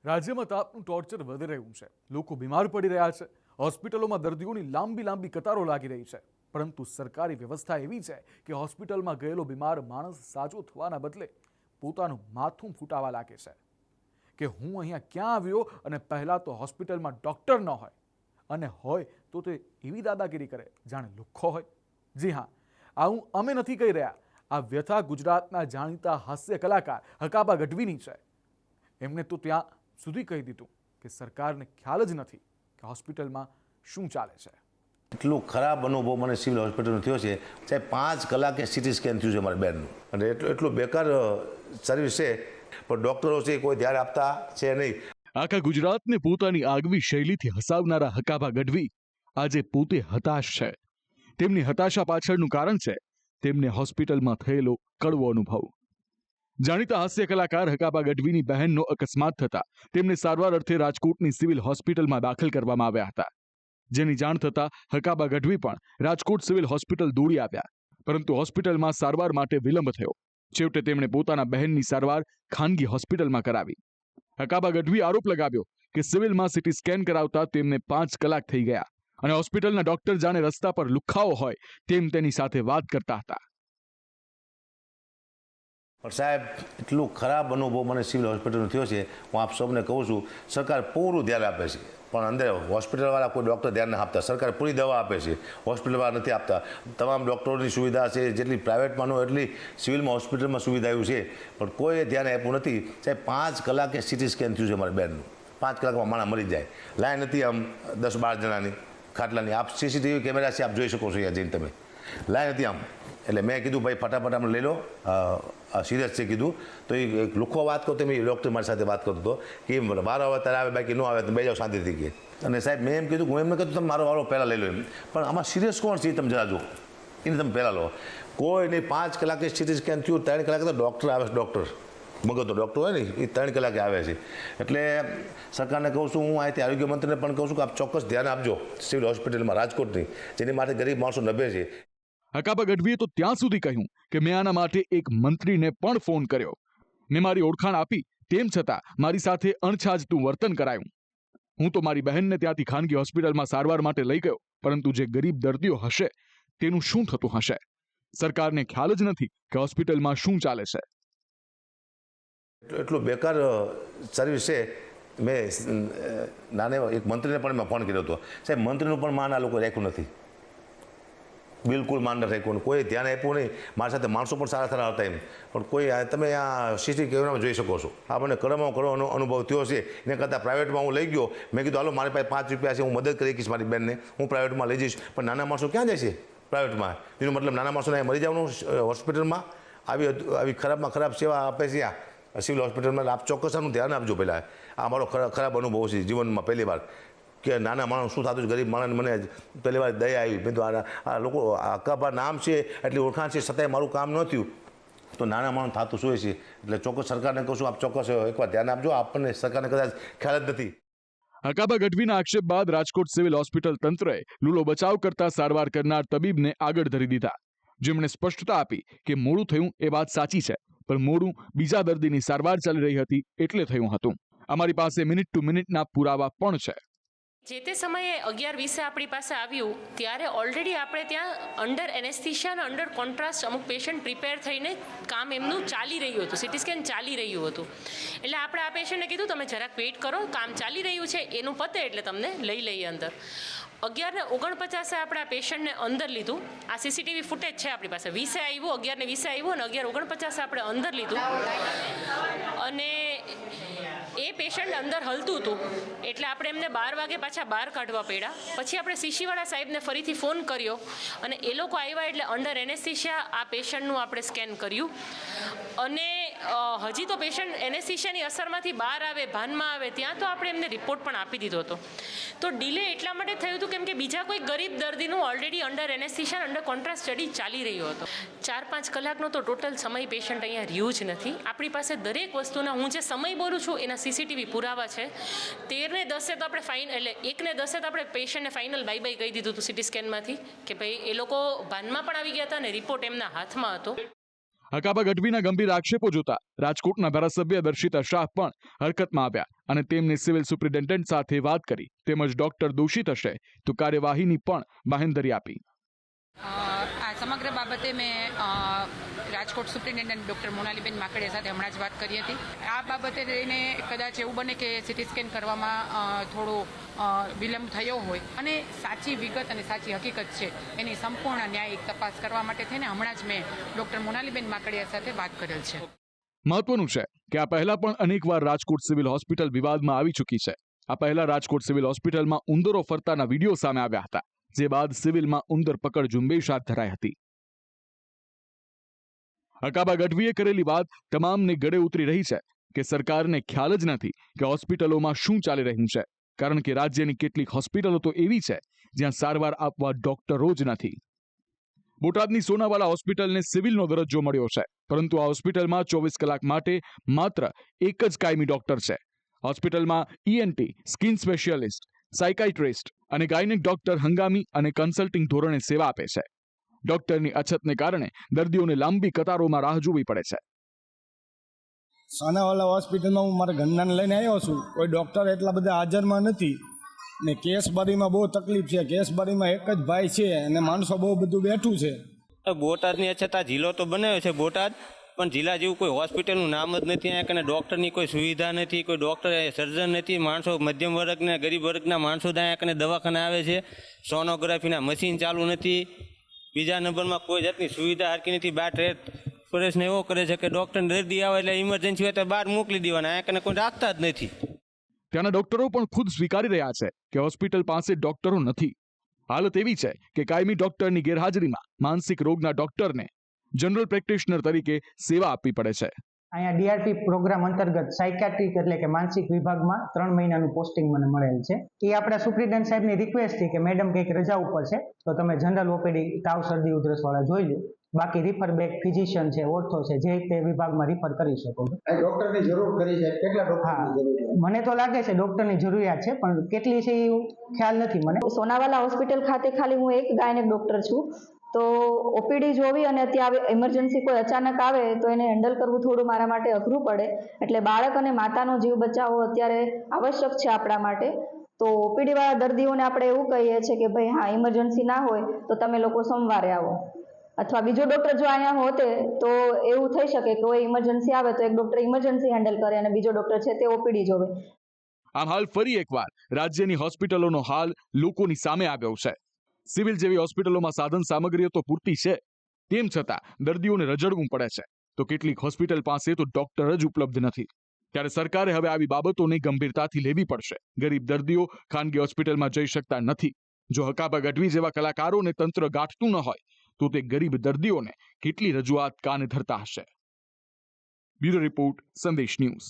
રાજ્યમાં તાપનું ટોર્ચર વધી રહ્યું છે. લોકો બીમાર પડી રહ્યા છે. હોસ્પિટલોમાં દર્દીઓની લાંબી કતારો લાગી રહી છે. પરંતુ સરકારી વ્યવસ્થા એવી છે કે હોસ્પિટલમાં ગયેલો બીમાર માણસ સાજો થવાના બદલે પોતાનું માથું ફૂટાવા લાગે છે કે હું અહીંયા ક્યાં આવ્યો, અને પહેલા તો હોસ્પિટલમાં ડોક્ટર ન હોય, અને હોય તો તે એવી દાદાગીરી કરે જાણે લુખ્ખો હોય. જી હા, આવું અમે નથી કહી રહ્યા. આ વ્યથા ગુજરાતના જાણીતા હાસ્ય કલાકાર હકાબા ગઢવીની છે. એમને તો ત્યાં સુધી કહી દીધું કે સરકારને ખ્યાલ જ નથી કે હોસ્પિટલમાં શું ચાલે છે. એટલો ખરાબ અનુભવ મને સિવિલ હોસ્પિટલનો થયો છે. સાહેબ 5 કલાકે સીટી સ્કેન થયું છે મારા બેનનું, અને એટલું બેકાર સર્વિસ છે, પણ ડૉક્ટરો છે કોઈ ધ્યાન આપતા છે નહીં. આખા ગુજરાતને પોતાની આગવી શૈલીથી હસાવનારા હકાબા ગઢવી આજે પોતે હતાશ છે. તેમની હતાશા પાછળનું કારણ છે તેમને હોસ્પિટલમાં થયેલો કડવો અનુભવ. જાણીતા હાસ્ય કલાકાર હકાબા ગઢવીની બહેનનો અકસ્માત થતા તેમને સારવાર અર્થે રાજકોટની સિવિલ હોસ્પિટલમાં દાખલ કરવામાં આવ્યા હતા. જેની જાણ થતા હકાબા ગઢવી પણ રાજકોટ સિવિલ હોસ્પિટલ દોડી આવ્યા, પરંતુ હોસ્પિટલમાં સારવાર માટે વિલંબ થયો. છેવટે તેમણે પોતાના બહેનની સારવાર ખાનગી હોસ્પિટલમાં કરાવી. હકાબા ગઢવી આરોપ લગાવ્યો કે સિવિલમાં સીટી સ્કેન કરાવતા તેમને 5 કલાક થઈ ગયા, અને હોસ્પિટલના ડોક્ટર જાણે રસ્તા પર લુખ્ખાઓ હોય તેમ તેની સાથે વાત કરતા હતા. પણ સાહેબ એટલું ખરાબ અનુભવ મને સિવિલ હોસ્પિટલનો થયો છે. હું આપ સૌને કહું છું, સરકાર પૂરું ધ્યાન આપે છે, પણ અંદર હોસ્પિટલવાળા કોઈ ડૉક્ટર ધ્યાન નથી આપતા. સરકાર પૂરી દવા આપે છે, હોસ્પિટલવાળા નથી આપતા. તમામ ડૉક્ટરોની સુવિધા છે, જેટલી પ્રાઇવેટમાં ન એટલી સિવિલમાં હોસ્પિટલમાં સુવિધા આવ્યું છે, પણ કોઈ ધ્યાન આપ્યું નથી. સાહેબ 5 કલાકે સીટી સ્કેન થયું છે મારા બેનનું. 5 કલાકમાં માણસ મરી જાય. લાઈન હતી આમ 10-12 જણાની ખાટલાની. આપ સીસીટીવી કેમેરા છે, આપ જોઈ શકો છો અહીંયા જઈને તમે. લાઈન હતી આમ. એટલે મેં કીધું ભાઈ ફટાફટ આમ લઈ લો, સિરિયસ છે કીધું. તો એ લુખ્ખો વાત કરતો, મેં ડૉક્ટર મારી સાથે વાત કરતો હતો કે વારો આવે ત્યારે આવે, બાકી ન આવે તો બે જાઓ શાંતિથી કે. અને સાહેબ મેં એમ કીધું, હું એમને કીધું તમે મારો વારો પહેલાં લઈ લો એમ, પણ આમાં સિરિયસ કોણ છે એ તમે જરા જુઓ, એને તમે પહેલાં લો. કોઈ નહીં. 5 કલાકે સીટી સ્કેન થયું, 3 કલાકે તો ડૉક્ટર આવે છે. ડૉક્ટર મગજનો ડૉક્ટર હોય ને એ 3 કલાકે આવે છે. એટલે સરકારને કહું છું, હું અહીંથી આરોગ્ય મંત્રીને પણ કહું છું કે આપ ચોક્કસ ધ્યાન આપજો સિવિલ હોસ્પિટલમાં રાજકોટની, જેની માટે ગરીબ માણસો નભે છે. હકાબા ગઢવીએ તો ત્યાં સુધી કહ્યું કે મેં આના માટે એક મંત્રીને પણ ફોન કર્યો. મેં મારી ઓળખાણ આપી, તેમ છતાં મારી સાથે અણછાજતું વર્તન કરાયું. હું તો મારી બહેનને ત્યાંથી ખાનગી હોસ્પિટલમાં સારવાર માટે લઈ ગયો, પરંતુ જે ગરીબ દર્દીઓ હશે તેનું શું થતું હશે? સરકારને ખ્યાલ જ નથી કે હોસ્પિટલમાં શું ચાલે છે. એટલું બેકાર સર્વિસ છે. મેં નાના એક મંત્રીને પણ મેં ફોન કર્યો હતો. સાહેબ મંત્રીનું પણ માન આ લોકો રાખ્યું નથી, બિલકુલ માન નથી રાખ્યું. કોઈ ધ્યાન આપ્યું નહીં. મારી સાથે માણસો પણ સારા સારા હતા એમ, પણ કોઈ તમે આ સીસીટીવી કેમેરામાં જોઈ શકો છો. આપણને કડવો અનુભવ થયો છે. એને કરતાં પ્રાઇવેટમાં હું લઈ ગયો. મેં કીધું હાલો મારી પાસે 5 રૂપિયા છે, હું મદદ કરી શકીશ મારી બેનને, હું પ્રાઇવેટમાં લઈ જઈશ. પણ નાના માણસો ક્યાં જાય છે પ્રાઇવેટમાં? એનો મતલબ નાના માણસોને મરી જવાનું હોસ્પિટલમાં? આવી ખરાબમાં ખરાબ સેવા આપે છે આ સિવિલ હોસ્પિટલમાં. આપ ચોક્કસ આનું ધ્યાન આપજો. પહેલાં આ મારો ખરાબ અનુભવ છે જીવનમાં પહેલી વાર, કે નાના માણસ શું થતું ગરીબ માણસને. મને પહેલી વાર દયા આવી. મેં તો આ લોકો હકાબા નામ છે, એટલી ઓળખાણ છે, છતાંય મારું કામ ન થયું તો નાના માણસ થતું શું છે? એટલે ચોક્કસ સરકારને કહું છું, આપ ચોક્કસ એકવાર ધ્યાન આપજો. આપણને સરકારને કદાચ ખ્યાલ જ નથી. હકાબા ગઢવીના આક્ષેપ બાદ રાજકોટ સિવિલ હોસ્પિટલ તંત્રએ લૂલો બચાવ કરતા સારવાર કરનાર તબીબને આગળ ધરી દીધા, જેમણે સ્પષ્ટતા આપી કે મોડું થયું એ વાત સાચી છે, પણ મોડું બીજા દર્દીની સારવાર ચાલી રહી હતી એટલે થયું હતું. અમારી પાસે મિનિટ ટુ મિનિટના પુરાવા પણ છે. જે તે સમયે 11:20 આપણી પાસે આવ્યું ત્યારે ઓલરેડી આપણે ત્યાં અંડર એનેસ્થિશિયા અને અંડર કોન્ટ્રાસ્ટ અમુક પેશન્ટ પ્રિપેર થઈને કામ એમનું ચાલી રહ્યું હતું, સીટી સ્કેન ચાલી રહ્યું હતું. એટલે આપણે આ પેશન્ટને કીધું તમે જરાક વેઇટ કરો, કામ ચાલી રહ્યું છે, એનું પતે એટલે તમને લઈ લઈએ અંદર. 11:49 આપણે આ પેશન્ટને અંદર લીધું. આ સીસીટીવી ફૂટેજ છે આપણી પાસે. 20 આવ્યું, 11:20 આવ્યું અને 11:49 આપણે અંદર લીધું. અને એ પેશન્ટ અંદર હલતું હતું એટલે આપણે એમને 12 વાગે પાછા બહાર કાઢવા પડ્યા. પછી આપણે સીસીવાળા સાહેબને ફરીથી ફોન કર્યો અને એ લોકો આવ્યા એટલે અંડર એનેસ્થિશિયા આ પેશન્ટનું આપણે સ્કેન કર્યું. અને હજી તો પેશન્ટ એનેસ્થિશિયાની અસરમાંથી બહાર આવે, ભાનમાં આવે ત્યાં તો આપણે એમને રિપોર્ટ પણ આપી દીધો હતો. તો ડિલે એટલા માટે થયું હતું કેમ કે બીજા કોઈ ગરીબ દર્દીનું already under anaesthesia under contrast study ચાલી રહ્યો હતો. 4-5 કલાકનો તો ટોટલ સમય પેશન્ટ અહીંયા રહ્યું જ નથી. આપણી પાસે દરેક વસ્તુના, હું જે સમય બોલું છું એના સીસીટીવી પુરાવા છે. 13:10 તો આપણે એટલે 1:10 તો આપણે પેશન્ટને ફાઇનલ બાય બાય કહી દીધું હતું સીટી સ્કેનમાંથી કે ભાઈ એ લોકો ભાનમાં પણ આવી ગયા હતા અને રિપોર્ટ એમના હાથમાં હતો. હકાબા ગઢવીના ગંભીર આક્ષેપો જોતા રાજકોટના ધારાસભ્ય દર્શિતા શાહ પણ હરકતમાં આવ્યા અને તેમને સિવિલ સુપ્રિન્ટેન્ડન્ટ સાથે વાત કરી તેમજ ડોક્ટર દોષિત હશે તો કાર્યવાહીની પણ બાહેંધરી આપી. આ સમગ્ર બાબતે મેં રાજકોટ સુપ્રિન્ટેન્ડન્ટ ડૉક્ટર મોનાલીબેન માકડિયા સાથે હમણાં જ વાત કરી હતી. આ બાબતે લઈને કદાચ એવું બને કે સિટી સ્કેન કરવામાં થોડો વિલંબ થયો હોય અને સાચી વિગત અને સાચી હકીકત છે એની સંપૂર્ણ ન્યાયિક તપાસ કરવા માટે થઈને હમણાં જ મેં ડૉક્ટર મોનાલીબેન માકડિયા સાથે વાત કરેલ છે. મહત્વનું છે કે આ પહેલા પણ અનેકવાર રાજકોટ સિવિલ હોસ્પિટલ વિવાદમાં આવી ચૂકી છે. આ પહેલા રાજકોટ સિવિલ હોસ્પિટલમાં ઉંદરો ફરતાના વિડીયો સામે આવ્યા હતા, જે બાદ સિવિલમાં ઉંદર પકડ ઝુંબેશ હાથ ધરાઈ હતી. હકાબા ગઢવીએ કરેલી વાત તમામને ગળે ઉતરી રહી છે કે સરકારને ખ્યાલ જ નથી કે હોસ્પિટલોમાં શું ચાલી રહ્યું છે, કારણ કે રાજ્યની કેટલીક હોસ્પિટલો તો એવી છે જ્યાં સારવાર આપવા ડોક્ટરો જ નથી. બોટાદની સોનાવાલા હોસ્પિટલને સિવિલનો દરજ્જો મળ્યો છે, પરંતુ આ હોસ્પિટલમાં 24 કલાક માટે માત્ર એક જ કાયમી ડોક્ટર છે. હોસ્પિટલમાં ENT, સ્કિન સ્પેશિયાલિસ્ટ, સાયકાઇટ્રિસ્ટ અને ગાયનેક ડોક્ટર હંગામી અને કન્સલ્ટિંગ ધોરણે સેવા આપે છે. ડોક્ટરની અછતને કારણે દર્દીઓને લાંબી કતારોમાં રાહ જોવી પડે છે. સોનાવાલા હોસ્પિટલમાં હું મારા ઘરનાને લઈને આવ્યો છું. કોઈ ડૉક્ટર એટલા બધા હાજરમાં નથી ને કેસબારીમાં બહુ તકલીફ છે. કેસબારીમાં એક જ ભાઈ છે અને માણસો બહુ બધું બેઠું છે. બોટાદની અછત આ જિલ્લો તો બનાવ્યો છે બોટાદ, પણ જિલ્લા જેવું કોઈ હોસ્પિટલનું નામ જ નથી. અહીંયા કને ડૉક્ટરની કોઈ સુવિધા નથી, કોઈ ડૉક્ટર સર્જન નથી. માણસો મધ્યમ વર્ગના ગરીબ વર્ગના માણસો અહીંયા કને દવાખાને આવે છે. સોનોગ્રાફીના મશીન ચાલુ નથી. બીજા નંબરમાં કોઈ જાતની સુવિધા હરકી નથી. બાર પ્રશ્ન એવો કરે છે કે ડૉક્ટર દર્દી આવે એટલે ઇમરજન્સી હોય તો બહાર મોકલી દેવાના, અહીંયા કને કોઈ રાખતા જ નથી. ત્યાંના ડોક્ટરો પણ ખુદ સ્વીકારી રહ્યા છે કે હોસ્પિટલ પાસે ડોક્ટરો નથી. હાલત એવી છે કે કાયમી ડોક્ટરની ગેરહાજરીમાં માનસિક રોગના ડોક્ટરને જનરલ પ્રેક્ટિશનર તરીકે સેવા આપવી પડે છે. અહીંયા DRP પ્રોગ્રામ અંતર્ગત સાયકાટ્રિક એટલે કે માનસિક વિભાગમાં 3 મહિનાનું પોસ્ટિંગ મને મળેલ છે. એ આપણા સુપ્રિન્ટેન્ડન્ટ સાહેબની રિક્વેસ્ટ હતી કે મેડમ કંઈક રજા ઉપર છે તો તમે જનરલ OPD તાવ શરદી ઉધરસવાળા જોઈ લો, બાકી રિફર બેક ફિઝિશિયન છે, ઓર્થો છે, જે તે વિભાગમાં રિફર કરી શકો છો. ડોક્ટરની જરૂર કરી છે, કેટલા ડોક્ટરની જરૂર છે? મને તો લાગે છે ડોક્ટરની જરૂરિયાત છે, પણ કેટલી છે એ ખ્યાલ નથી મને. સોનાવાલા હોસ્પિટલ ખાતે ખાલી હું એક ગાયનેક ડોક્ટર છું, તો OPD જોવી અને ત્યાં ઇમરજન્સી કોઈ અચાનક આવે તો એને હેન્ડલ કરવું થોડું મારા માટે અઘરું પડે. એટલે બાળક અને માતાનો જીવ બચાવવો અત્યારે આવશ્યક છે આપણા માટે. તો OPD વાળા દર્દીઓને આપણે એવું કહીએ છીએ કે ભાઈ હા, ઇમરજન્સી ના હોય તો તમે લોકો સોમવારે આવો, અથવા બીજો ડોક્ટર જો અહીંયા હોતે તો એવું થઈ શકે કે કોઈ ઇમરજન્સી આવે તો એક ડોક્ટર ઇમરજન્સી હેન્ડલ કરે અને બીજો ડોક્ટર છે તે OPD જોવે. આમ હાલ ફરી એકવાર રાજ્યની હોસ્પિટલોનો હાલ લોકોની સામે આવ્યો છે. સિવિલ જેવી હોસ્પિટલોમાં સાધન સામગ્રીઓ તો પૂરતી છે, તેમ છતાં દર્દીઓને રજડવું પડે છે. તો કેટલીક હોસ્પિટલ પાસે તો ડોક્ટર જ ઉપલબ્ધ નથી. ત્યારે સરકારે હવે આવી બાબતોને ગંભીરતાથી લેવી પડશે. ગરીબ દર્દીઓ ખાનગી હોસ્પિટલમાં જઈ શકતા નથી. જો હકાબા ગઢવી જેવા કલાકારોને તંત્ર ગાંઠતું ન હોય તો તે ગરીબ દર્દીઓને કેટલી રજૂઆત કાને ધરતા હશે. બ્યુરો રિપોર્ટ, સંદેશ ન્યૂઝ.